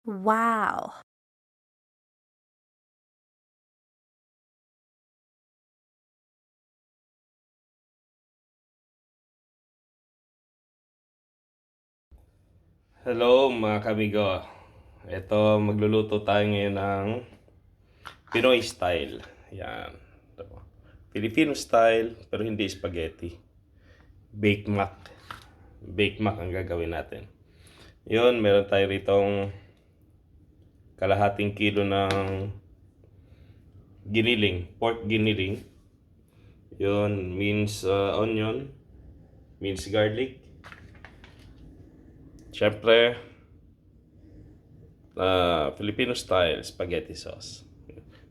Wow. Hello mga kamigo. Ito, magluluto tayo ngayon ng Pinoy style. Yan. Ito. Filipino style, pero hindi spaghetti. Baked mac. Baked mac ang gagawin natin. Yun, meron tayo ritong kalahating kilo ng giniling, pork giniling. Yun, means onion, means garlic. Siyempre, Filipino style spaghetti sauce.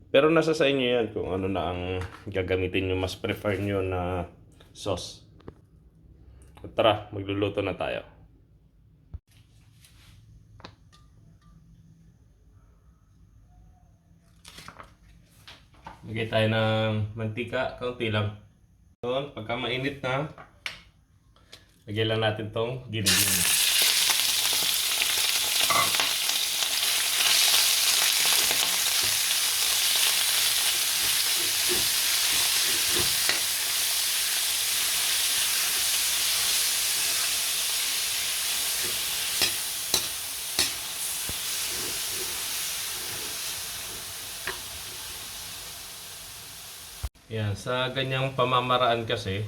Pero nasa sa inyo yan kung ano na ang gagamitin nyo, mas prefer nyo na sauce. Tara, magluluto na tayo. Lagay tayo ng mantika, kaunti lang. Doon, pagka mainit na, lagay lang natin tong giniling. Yan, sa ganyang pamamaraan kasi,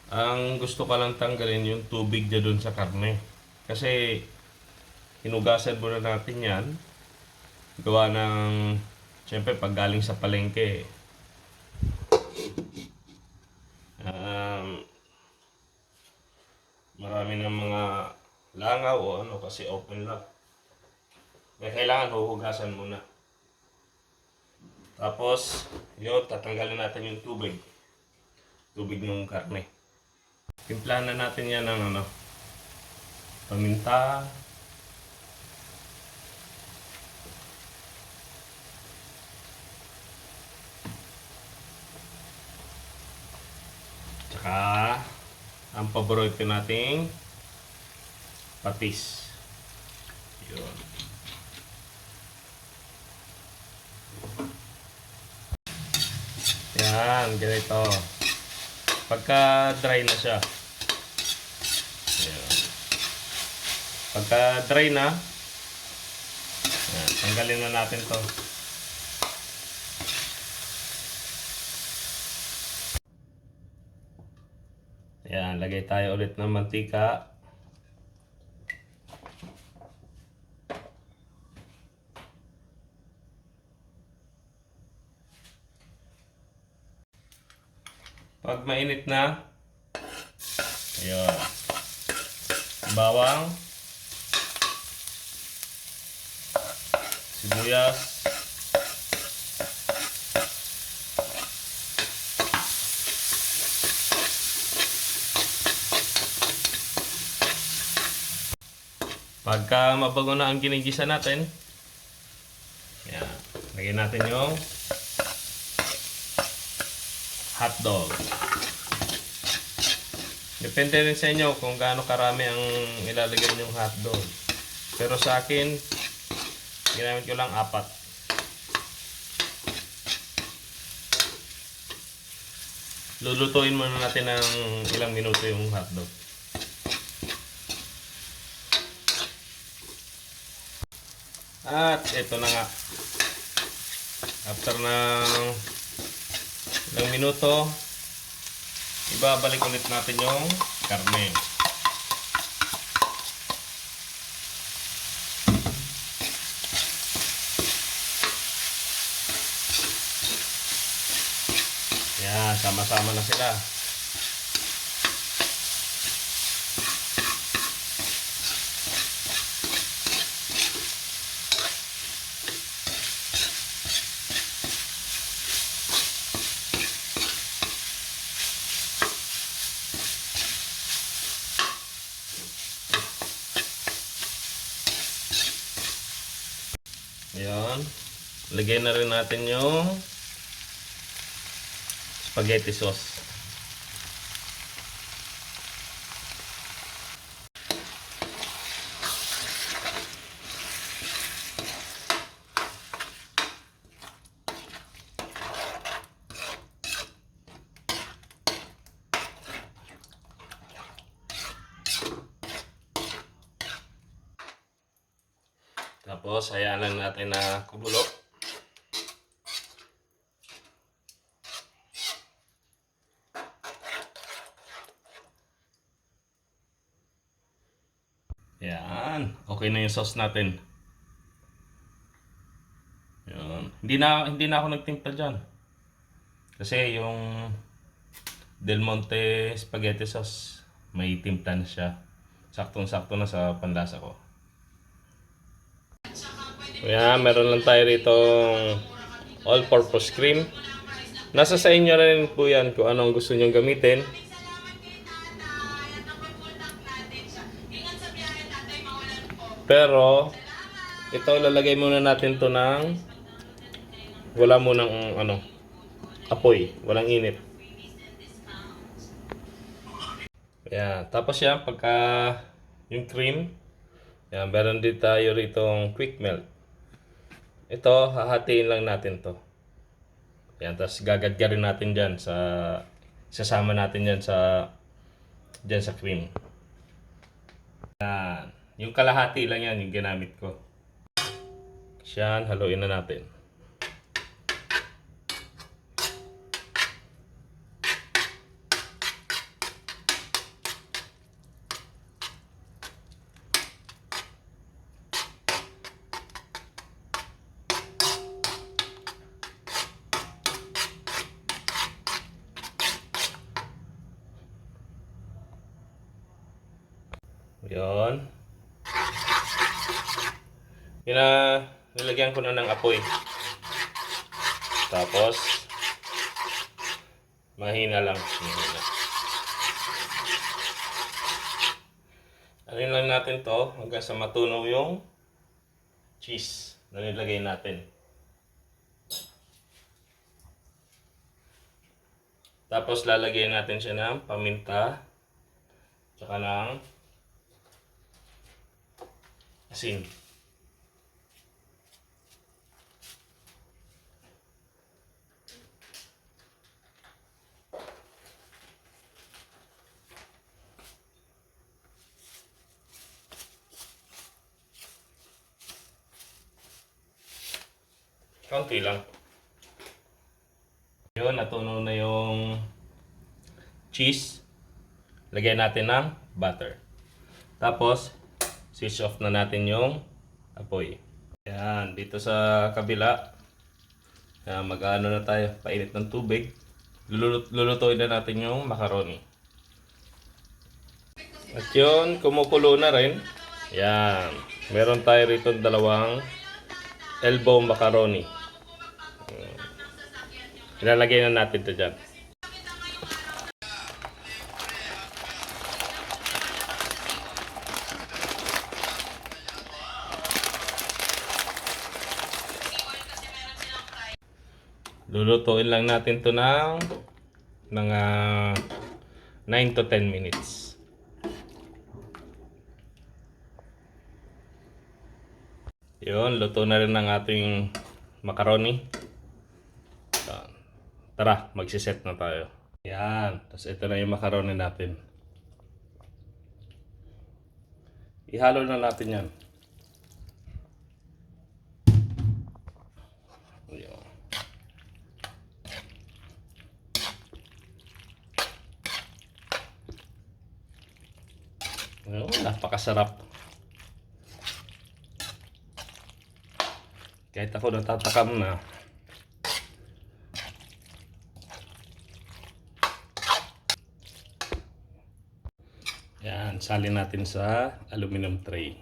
ang gusto ko lang tanggalin yung tubig dyan dun sa karne. Kasi, hinugasan muna natin yan. Gawa ng, siyempre pag galing sa palengke, um, marami ng mga langaw o ano kasi open lang. Kaya kailangan huhugasan muna. Tapos, yun, tatanggalin natin yung tubig. Tubig ng karne. Timplahan na natin yan ng ano, paminta, tsaka ang paborito nating patis. Yun. Yan, ganito. Pagka dry na siya. Yan. Pagka dry na, yan, tanggalin na natin to. Yan, lagay tayo ulit ng mantika. Pag mainit na, ayun, bawang, sibuyas, pagka mabago na ang ginigisa natin, yan, lagyan natin yung hotdog. Depende rin sa inyo kung gaano karami ang ilalagay yung hotdog. Pero sa akin, ginamit ko lang 4. Lulutuin muna natin ng ilang minuto yung hotdog. At ito na nga. After ng ilang minuto, ibabalik ulit natin yung karne. Yan, sama-sama na sila. Ayan. Lagyan na rin natin yung spaghetti sauce. Tapos, hayaan lang natin na kumulo. Yan. Okay na yung sauce natin. Yan. Hindi na ako nagtimpla dyan. Kasi yung Del Monte spaghetti sauce, may timpla na siya. Saktong-sakto na sa panlasa ko. Yan, meron lang tayo rito all-purpose cream. Nasa sa inyo na rin po yan kung anong gusto nyong gamitin. Pero, ito lalagay muna natin to ng wala munang apoy, walang init. Yan, tapos yan, pagka yung cream, yan, meron din tayo rito quick melt. Ito, hahatiin lang natin to. Yan, tapos gagadgarin natin dyan sasama natin dyan sa cream. Yan, yung kalahati lang yan yung ginamit ko. Yan, haluin na natin. Yun. Nilagyan ko na ng apoy. Tapos, mahina lang. Mahina. Alin lang natin to hanggang sa matunaw yung cheese na nilagay natin. Tapos, lalagyan natin siya ng paminta. Tsaka ng asin. Kaunti lang. Yun, natunaw na yung cheese. Lagyan natin ng butter. Tapos, switch off na natin yung apoy. Yan, dito sa kabila, mag-ano na tayo, painit ng tubig. Lulutuin na natin yung macaroni. At yun, kumukulo na rin. Yan, meron tayo rito dalawang elbow macaroni. Ilalagay na natin ito dyan. Lulutuin lang natin to ng mga 9 to 10 minutes. Yun, luto na rin ang ating macaroni. Tara, magsiset na tayo. Yan, tapos ito na yung macaroni natin. Ihalo na natin yan. Napakasarap. Kahit ako natatakam na. Yan, salin natin sa aluminum tray.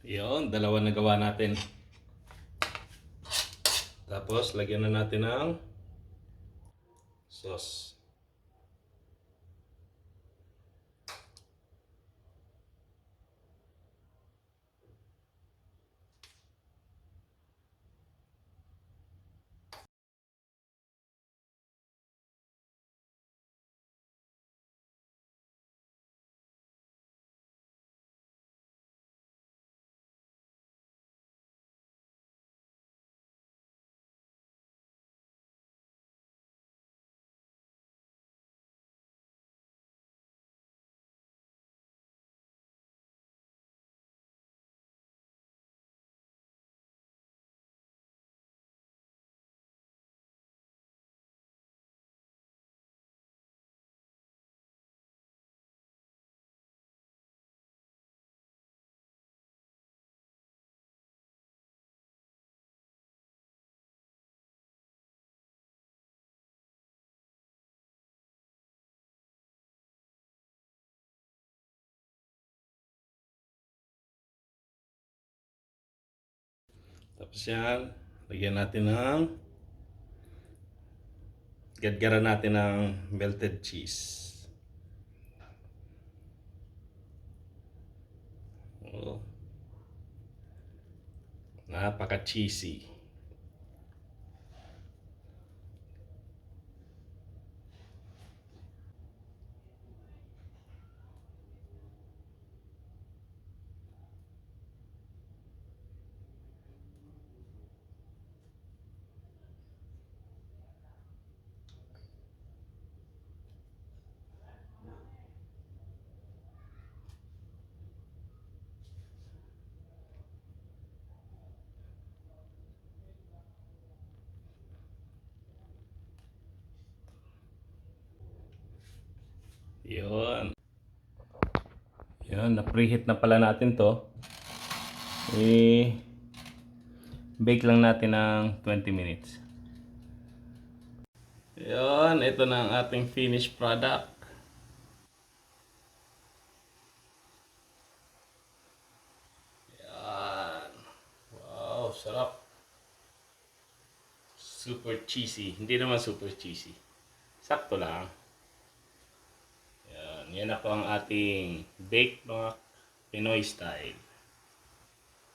Yun, dalawa na gawa natin. Tapos, lagyan na natin ng sauce. Tapos yan, lagyan natin ng gadgaran natin ng melted cheese. Oh. Napaka-cheesy. Yun. Yun, na-preheat na pala natin to. Bake lang natin ng 20 minutes. Yun, ito na ang ating finished product. Yan. Wow, sarap. Super cheesy. Hindi naman super cheesy. Sakto lang. Yan, yan ako ang ating bake mga Pinoy style.